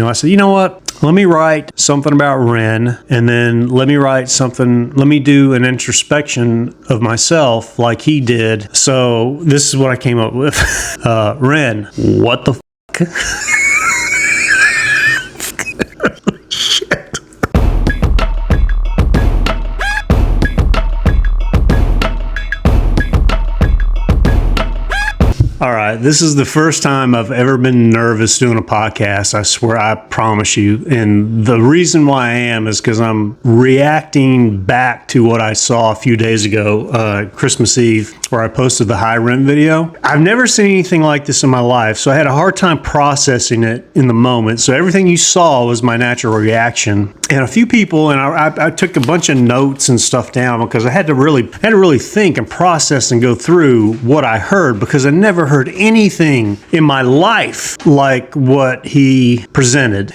I said, you know what? Let me write something about Ren, and then let me do an introspection of myself like he did. So this is what I came up with. Ren, what the fuck? Shit. All right, this is the first time I've ever been nervous doing a podcast. I swear, I promise you. And the reason why I am is because I'm reacting back to what I saw a few days ago, Christmas Eve, where I posted the Hi Ren video. I've never seen anything like this in my life, so I had a hard time processing it in the moment. So everything you saw was my natural reaction. And a few people, and I took a bunch of notes and stuff down because I had to really think and process and go through what I heard, because I never heard anything in my life like what he presented.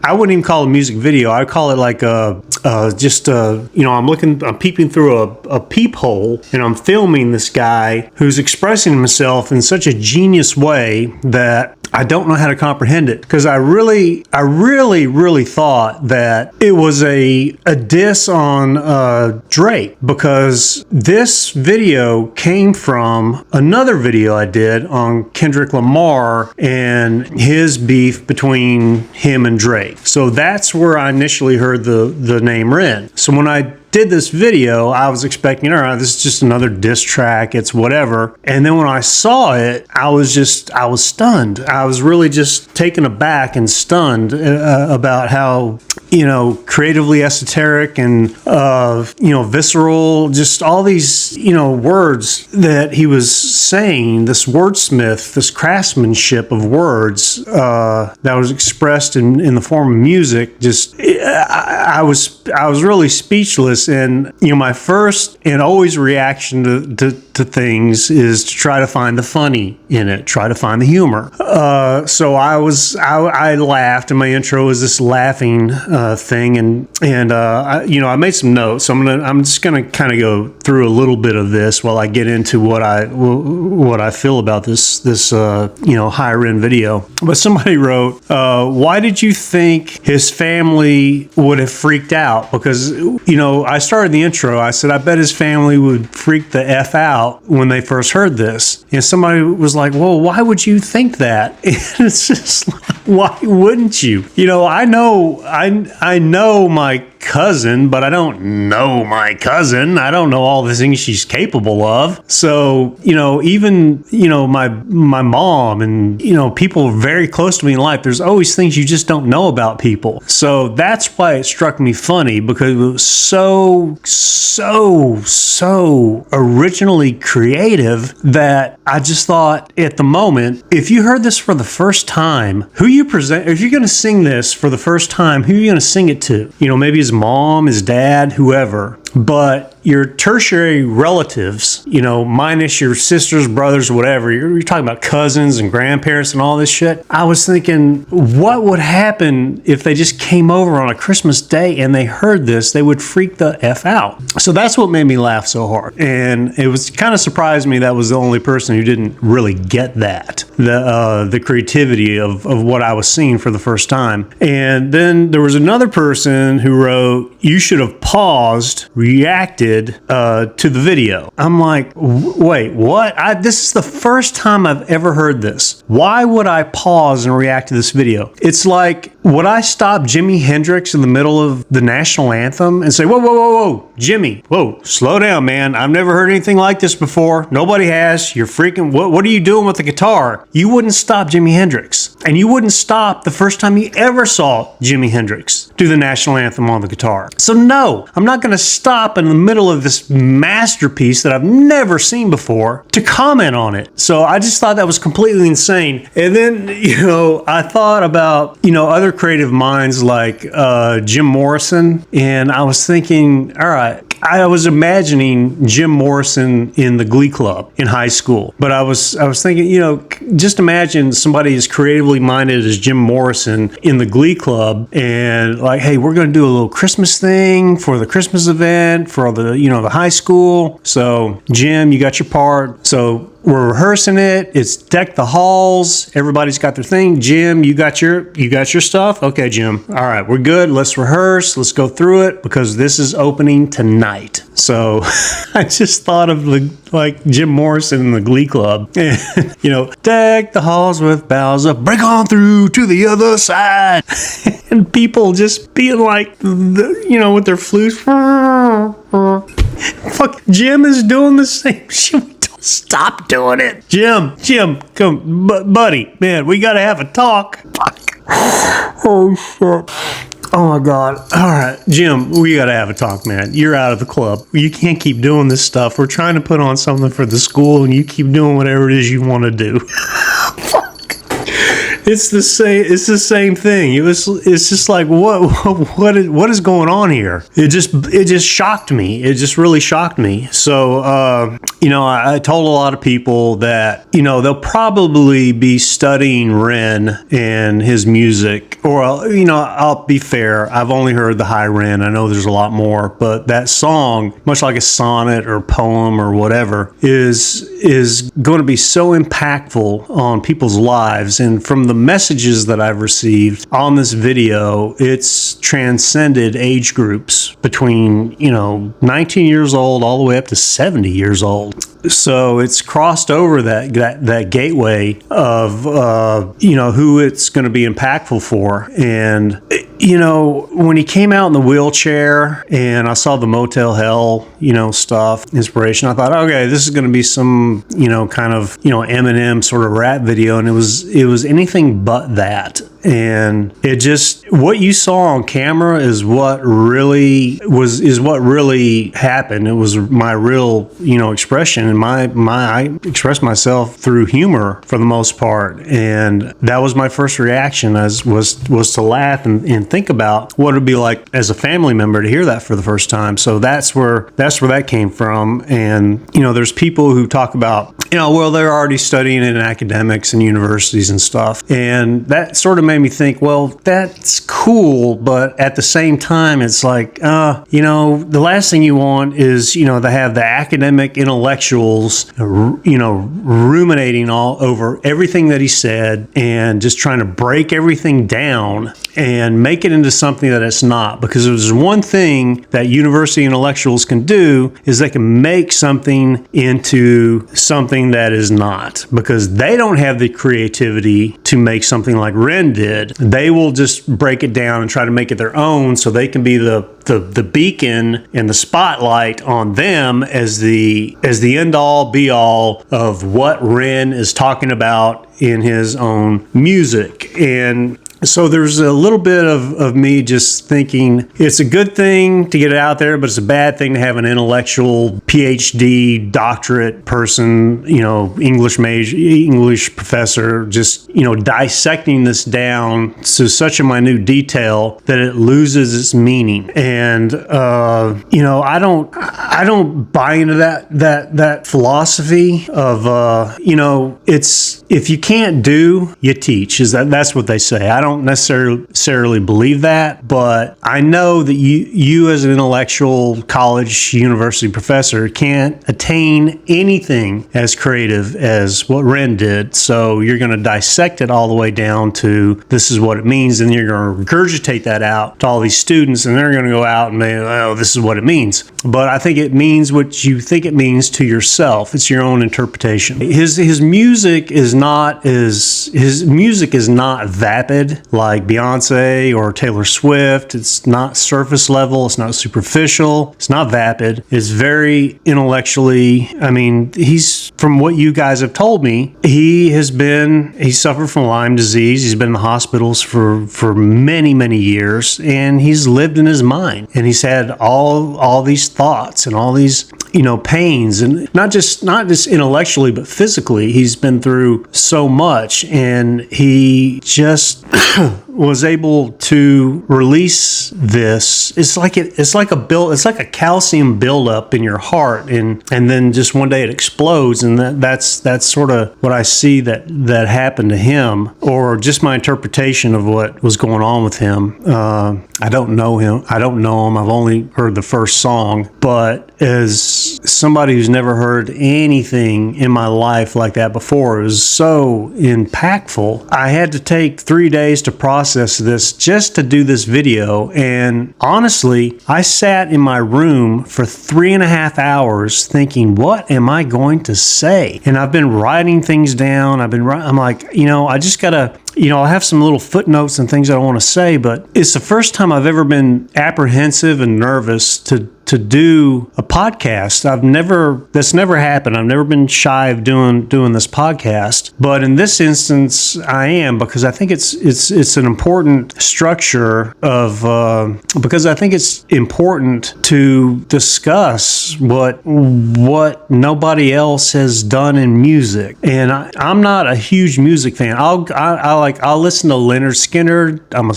I wouldn't even call it a music video. I'd call it like I'm peeping through a peephole, and I'm filming this guy who's expressing himself in such a genius way that I don't know how to comprehend it, because I really thought that it was a diss on Drake, because this video came from another video I did on Kendrick Lamar and his beef between him and Drake. So that's where I initially heard the name Ren. So when I did this video, I was expecting, all right, this is just another diss track, it's whatever. And then when I saw it, I was stunned. I was really just taken aback and stunned about how, creatively esoteric and, visceral, just all these, words that he was saying, this wordsmith, this craftsmanship of words that was expressed in the form of music. I was really speechless. And my first and always reaction to things is to try to find the funny in it, try to find the humor. So I laughed, and my intro was this laughing thing, and I made some notes. So I'm just gonna kind of go through a little bit of this while I get into what I feel about this Hi Ren video. But somebody wrote, why did you think his family would have freaked out? Because I started the intro, I said, I bet his family would freak the F out when they first heard this. And somebody was like, well, why would you think that? And it's just like, why wouldn't you? I know my cousin, but I don't know my cousin. I don't know all the things she's capable of. So, even, my mom and, people very close to me in life, there's always things you just don't know about people. So that's why it struck me funny, because it was so originally creative that I just thought at the moment, if you heard this for the first time, if you're going to sing this for the first time, who are you going to sing it to? Maybe his mom, his dad, whoever. But your tertiary relatives, minus your sisters, brothers, whatever, you're talking about cousins and grandparents and all this shit. I was thinking, what would happen if they just came over on a Christmas day and they heard this? They would freak the F out. So that's what made me laugh so hard. And it was kind of surprised me that was the only person who didn't really get that, the creativity of what I was seeing for the first time. And then there was another person who wrote, you should have paused, reacted to the video. I'm like, wait, what? This is the first time I've ever heard this. Why would I pause and react to this video? It's like, would I stop Jimi Hendrix in the middle of the national anthem and say, whoa, Jimmy, whoa, slow down, man. I've never heard anything like this before. Nobody has. You're freaking, what are you doing with the guitar? You wouldn't stop Jimi Hendrix. And you wouldn't stop the first time you ever saw Jimi Hendrix do the national anthem on the guitar. So no, I'm not going to stop in the middle of this masterpiece that I've never seen before to comment on it. So I just thought that was completely insane. And then, I thought about, other creative minds like Jim Morrison, and I was thinking, all right, I was imagining Jim Morrison in the Glee Club in high school, but I was thinking, just imagine somebody as creatively minded as Jim Morrison in the Glee Club, and like, hey, we're going to do a little Christmas thing for the Christmas event for the high school. So Jim, you got your part. So we're rehearsing it. It's Deck the Halls. Everybody's got their thing. Jim, you got your stuff? Okay, Jim. All right, we're good. Let's rehearse. Let's go through it because this is opening tonight. So I just thought of like Jim Morrison in the Glee Club. Deck the halls with boughs of break on through to the other side. And people just being like, with their flutes. Fuck, Jim is doing the same shit. Stop doing it. Jim, come, buddy, man, we gotta have a talk. Fuck. Oh, shit. Oh my God. All right, Jim, we got to have a talk, man. You're out of the club. You can't keep doing this stuff. We're trying to put on something for the school and you keep doing whatever it is you want to do. It's the same thing. It's just like what is going on here? It just shocked me. It just really shocked me. So I told a lot of people that they'll probably be studying Ren and his music, or I'll be fair. I've only heard the High Ren. I know there's a lot more, but that song, much like a sonnet or poem or whatever, is going to be so impactful on people's lives. And from the messages that I've received on this video, it's transcended age groups between 19 years old all the way up to 70 years old. So it's crossed over that gateway of who it's going to be impactful for. And when he came out in the wheelchair and I saw the Motel Hell stuff, inspiration, I thought, okay, this is going to be some kind of Eminem sort of rap video, and it was anything but that. And it just, what you saw on camera is what really happened. It was my real expression, and I expressed myself through humor for the most part, and that was my first reaction, was to laugh and think about what it'd be like as a family member to hear that for the first time. So that's where that came from. And there's people who talk about well, they're already studying it in academics and universities and stuff, and that sort of made me think, well, that's cool, but at the same time, it's like, the last thing you want is, to have the academic intellectuals, ruminating all over everything that he said and just trying to break everything down and make it into something that it's not. Because there's one thing that university intellectuals can do is they can make something into something that is not, because they don't have the creativity to make something like Ren did. They will just break it down and try to make it their own so they can be the beacon and the spotlight on them as the end all be all of what Ren is talking about in his own music. And so there's a little bit of me just thinking it's a good thing to get it out there, but it's a bad thing to have an intellectual PhD doctorate person, English major, English professor, just, dissecting this down to such a minute detail that it loses its meaning. And, I don't buy into that philosophy of, it's, if you can't do, you teach. That's what they say. I don't necessarily believe that, but I know that you as an intellectual college university professor can't attain anything as creative as what Ren did. So you're going to dissect it all the way down to this is what it means, and you're going to regurgitate that out to all these students, and they're going to go out and say, oh, this is what it means. But I think it means what you think it means to yourself. It's your own interpretation. His music is not vapid like Beyonce or Taylor Swift. It's not surface level. It's not superficial. It's not vapid. It's very intellectually. He's, from what you guys have told me, he suffered from Lyme disease. He's been in the hospitals for many, many years, and he's lived in his mind, and he's had all these thoughts and all these pains, and not just intellectually but physically. He's been through so much, and he just was able to release this, it's like a calcium buildup in your heart, and then just one day it explodes, and that's sort of what I see that happened to him, or just my interpretation of what was going on with him. I don't know him. I've only heard the first song, but as somebody who's never heard anything in my life like that before, it was so impactful. I had to take 3 days to process this just to do this video, and honestly, I sat in my room for 3.5 hours thinking, what am I going to say? And I've been writing things down. I'm like, I just gotta, I'll have some little footnotes and things that I want to say, but it's the first time I've ever been apprehensive and nervous to do a podcast. That's never happened. I've never been shy of doing this podcast, but in this instance, I am, because I think it's an important structure because I think it's important to discuss what nobody else has done in music. And I'm not a huge music fan. I'll listen to Leonard Skinner. I'm a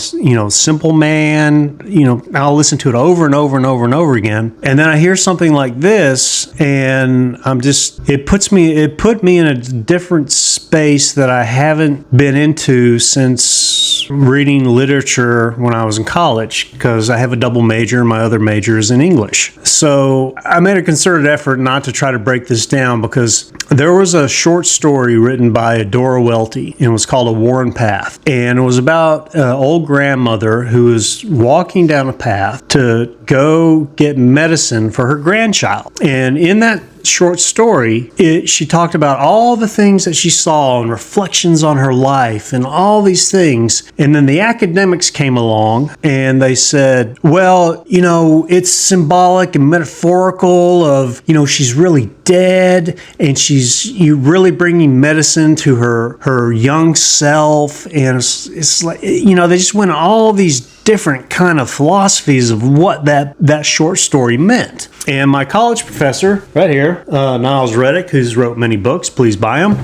Simple Man. I'll listen to it over and over and over and over again. And then I hear something like this, and it put me in a different space that I haven't been into since reading literature when I was in college, because I have a double major and my other major is in English. So I made a concerted effort not to try to break this down, because there was a short story written by Dora Welty, and it was called A Worn Path. And it was about an old grandmother who was walking down a path to go get medicine for her grandchild. And in that short story, she talked about all the things that she saw and reflections on her life and all these things. And then the academics came along and they said, well, it's symbolic and metaphorical of, she's really dead, and you really bringing medicine to her young self. And it's like, they just went all these different kind of philosophies of what that short story meant. And my college professor right here, Niles Reddick, who's wrote many books, please buy them.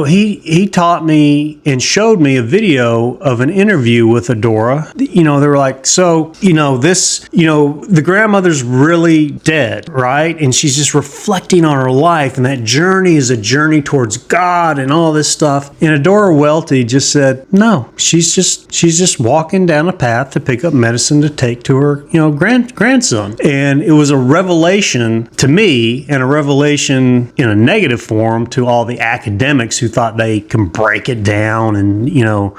He taught me and showed me a video of an interview with Adora. They were like, so, the grandmother's really dead, right? And she's just reflecting on her life, and that journey is a journey towards God and all this stuff. And Adora Welty just said, no, she's just walking down a path to pick up medicine to take to her, grandson. And it was a revelation to me, and a revelation in a negative form to all the academics who thought they can break it down and,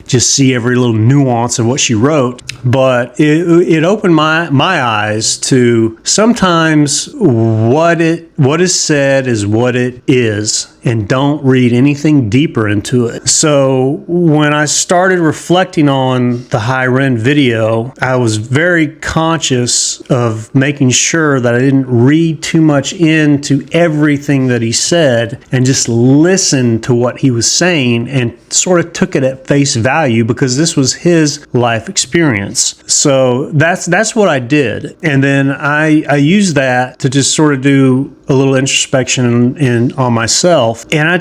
just see every little nuance of what she wrote. But it opened my eyes to sometimes what is said is what it is, and don't read anything deeper into it. So when I started reflecting on the HI REN video, I was very conscious of making sure that I didn't read too much into everything that he said, and just listen to what he was saying and sort of took it at face value, because this was his life experience. So that's what I did. And then I used that to just sort of do a little introspection on myself, and I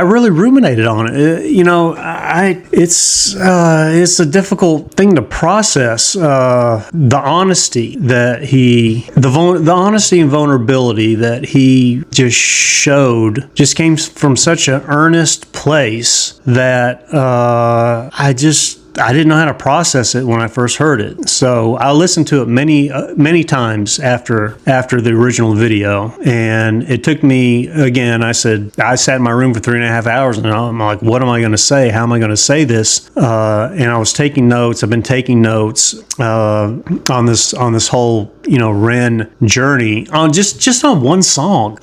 really ruminated on it. It's a difficult thing to process. The honesty and vulnerability that he just showed just came from such an earnest place that I didn't know how to process it when I first heard it. So I listened to it many times after the original video, and it took me, again, I sat in my room for 3.5 hours, and I'm like, what am I going to say? How am I going to say this? And I was taking notes. I've been taking notes on this whole Ren journey on just on one song.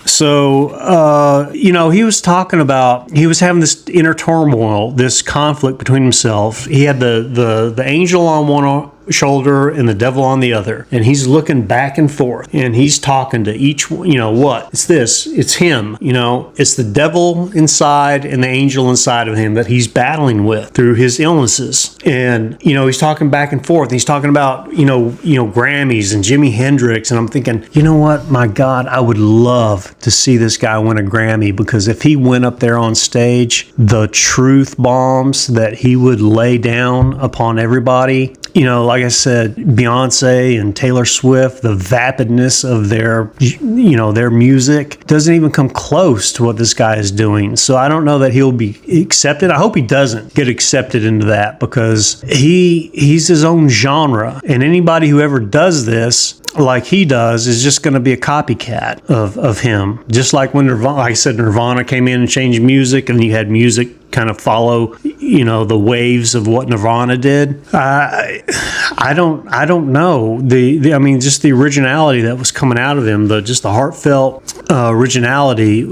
So he was talking about, he was having this inner turmoil, this conflict between himself. He had the angel on one shoulder and the devil on the other. And he's looking back and forth, and he's talking to each one. What? It's this. It's him. It's the devil inside and the angel inside of him that he's battling with through his illnesses. And, he's talking back and forth. And he's talking about, Grammys and Jimi Hendrix. And I'm thinking, you know what? My God, I would love to see this guy win a Grammy, because if he went up there on stage, the truth bombs that he would lay down upon everybody, like I said, Beyonce and Taylor Swift, the vapidness of their music doesn't even come close to what this guy is doing. So I don't know that he'll be accepted. I hope he doesn't get accepted into that, because he's his own genre, and anybody who ever does this like he does is just going to be a copycat of him. Just like when Nirvana came in and changed music, and you had music kind of follow, the waves of what Nirvana did. I don't know. Just the originality that was coming out of him, the heartfelt originality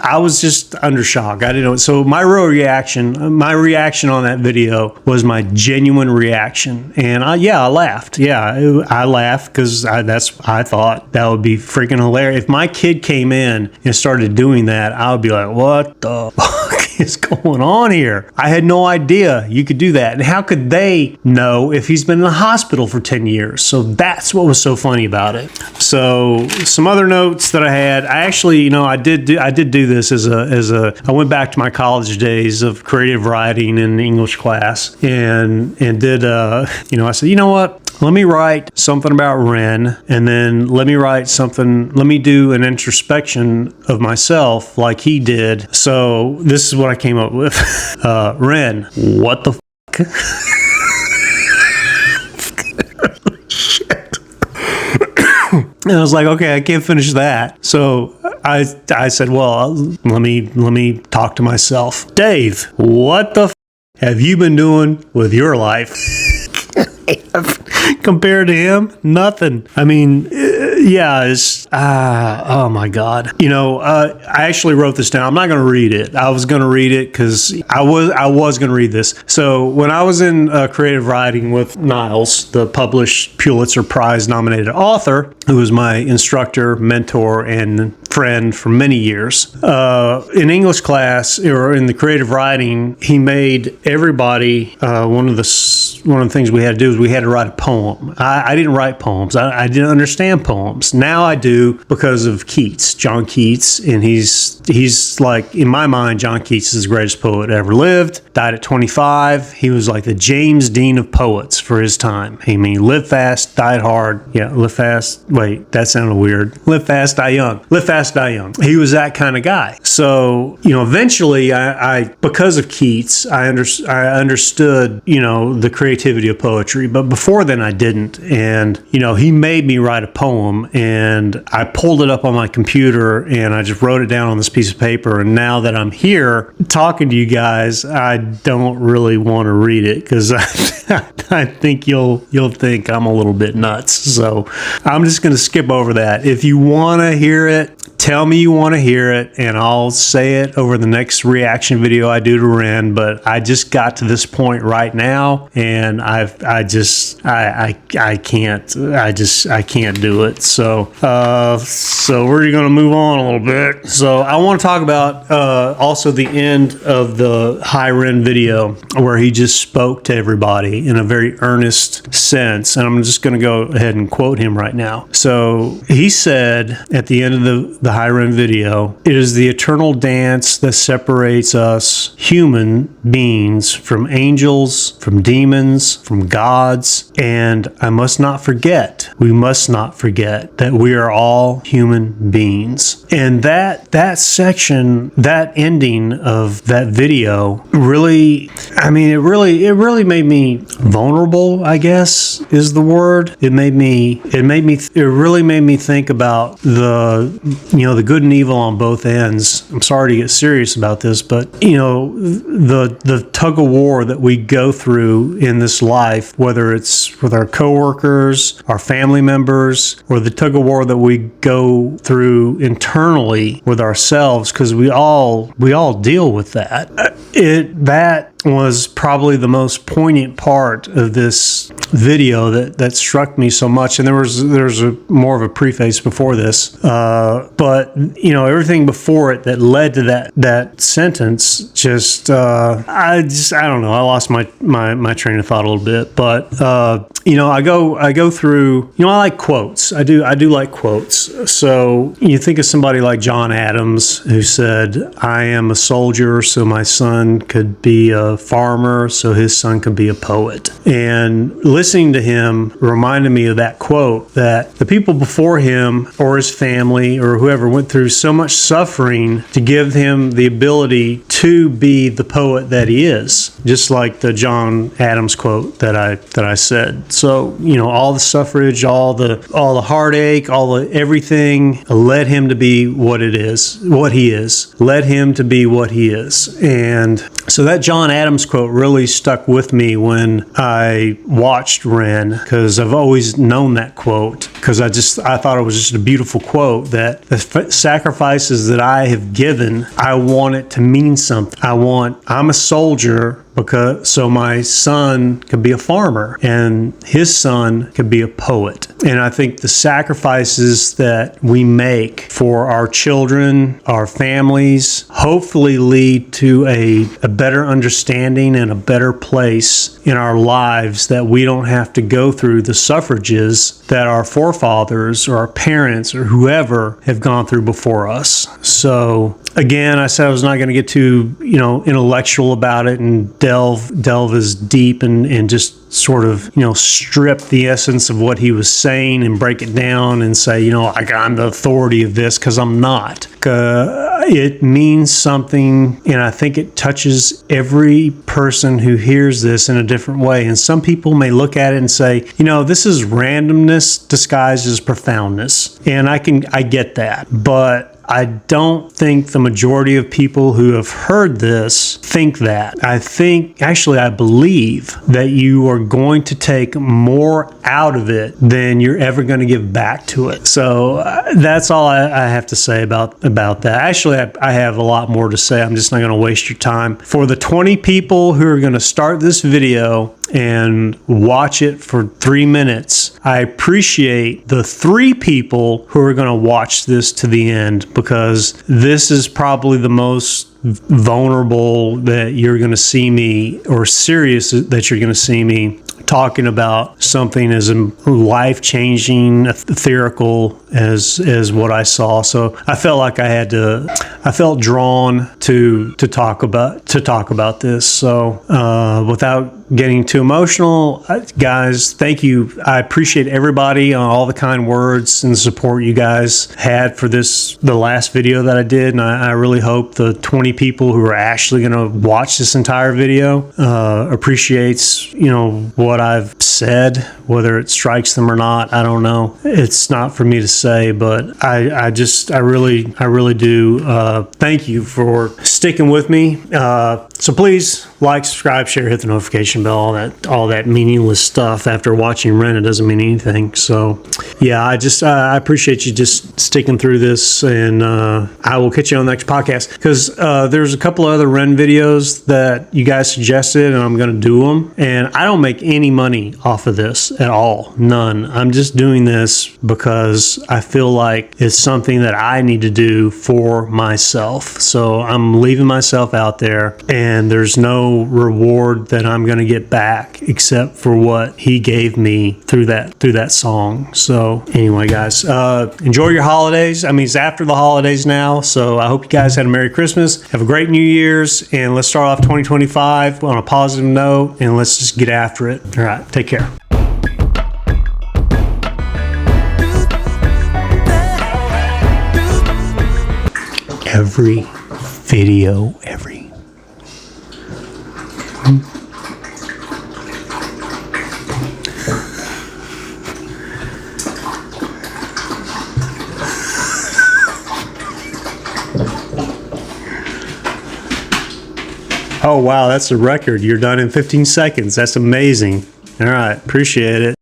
I was just under shock. I didn't know. So my reaction on that video was my genuine reaction. And I laughed. Yeah, I laughed because I thought that would be freaking hilarious. If my kid came in and started doing that, I would be like, what the fuck is going on here? I had no idea you could do that. And how could they know if he's been in the hospital for 10 years? So that's what was so funny about it. So some other notes that I had, I actually, I did do this I went back to my college days of creative writing in English class, and did, I said, you know what? Let me write something about Ren, and then let me do an introspection of myself like he did. So this is what I came up with. Ren, what the fuck? Shit. And I was like, okay, I can't finish that. So I said, well, let me talk to myself. Dave, what the have you been doing with your life? Compared to him, nothing. I mean, oh my God. I actually wrote this down. I'm not going to read it. I was going to read it because I was going to read this. So when I was in creative writing with Niles, the published Pulitzer Prize nominated author, who was my instructor, mentor, and friend for many years, in English class or in the creative writing, he made everybody, one of the things we had to do is we had to write a poem. I didn't write poems. I didn't understand poems. Now I do because of Keats, John Keats, and he's like, in my mind, John Keats is the greatest poet ever lived. Died at 25. He was like the James Dean of poets for his time. I mean, lived fast, died hard. Yeah, live fast. Wait, that sounded weird. Live fast, die young. Live fast, die young. He was that kind of guy. So, eventually I because of Keats, I understood, the creativity of poetry. But before then I didn't. And, he made me write a poem, and I pulled it up on my computer and I just wrote it down on this piece of paper. And now that I'm here talking to you guys, I don't really want to read it because I think you'll think I'm a little bit nuts. So I'm just going to skip over that. If you want to hear it, tell me you want to hear it, and I'll say it over the next reaction video I do to Ren. But I just got to this point right now, and I can't do it. So we're going to move on a little bit. So I want to talk about also the end of the Hi Ren video, where he just spoke to everybody in a very earnest sense, and I'm just going to go ahead and quote him right now. So he said at the end of the Hi Ren video, "It is the eternal dance that separates us human beings from angels, from demons, from gods, and we must not forget that we are all human beings." And that section, that ending of that video really, it really made me vulnerable, I guess is the word. It really made me think about the good and evil on both ends. I'm sorry to get serious about this, but the tug of war that we go through in this life, whether it's with our coworkers, our family members, or the tug of war that we go through internally with ourselves, because we all deal with that. was probably the most poignant part of this video that struck me so much. And there's more of a preface before this, but you know, everything before it that led to that sentence just I don't know, I lost my train of thought a little bit. But you know, I go through, you know, I like quotes. I do like quotes. So you think of somebody like John Adams, who said, "I am a soldier so my son could be a farmer, so his son could be a poet." And listening to him reminded me of that quote, that the people before him or his family or whoever went through so much suffering to give him the ability to be the poet that he is, just like the John Adams quote that I said. So, you know, all the suffrage, all the heartache, everything led him to be what he is, led him to be what he is. And so that John Adams quote really stuck with me when I watched Ren, because I've always known that quote, because I thought it was just a beautiful quote, that the sacrifices that I have given, I want it to mean something. I'm a soldier so my son could be a farmer and his son could be a poet. And I think the sacrifices that we make for our children, our families, hopefully lead to a better understanding and a better place in our lives, that we don't have to go through the suffrages that our forefathers or our parents or whoever have gone through before us. So again, I said I was not going to get too, you know, intellectual about it and delve as deep and just sort of, you know, strip the essence of what he was saying and break it down and say, you know, I'm the authority of this, because I'm not. It means something, and I think it touches every person who hears this in a different way. And some people may look at it and say, you know, this is randomness disguised as profoundness. And I get that. But I don't think the majority of people who have heard this think that. I believe that you are going to take more out of it than you're ever going to give back to it. So that's all I have to say about that. Actually, I have a lot more to say. I'm just not going to waste your time. For the 20 people who are going to start this video and watch it for 3 minutes, I appreciate the 3 people who are going to watch this to the end, because this is probably the most vulnerable that you're going to see me, or serious that you're going to see me talking about something as life-changing, ethereal as what I saw. So I felt like I felt drawn to talk about this. So without getting too emotional, guys, thank you. I appreciate everybody on all the kind words and support you guys had for the last video that I did, and I really hope the 20 people who are actually going to watch this entire video appreciates, you know, what I've said. Whether it strikes them or not, I don't know. It's not for me to say, but I really do thank you for sticking with me. So please like, subscribe, share, hit the notification bell, all that meaningless stuff. After watching Ren, it doesn't mean anything. So yeah, I appreciate you just sticking through this, and I will catch you on the next podcast, because there's a couple of other Ren videos that you guys suggested, and I'm going to do them. And I don't make any money off of this at all. None. I'm just doing this because I feel like it's something that I need to do for myself. So I'm leaving myself out there, and there's no reward that I'm going to get back except for what he gave me through that song. So anyway, guys, enjoy your holidays. I mean, it's after the holidays now, so I hope you guys had a Merry Christmas. Have a great New Year's, and let's start off 2025 on a positive note, and let's just get after it. All right, take care. Every video, Oh, wow, that's a record. You're done in 15 seconds. That's amazing. All right, appreciate it.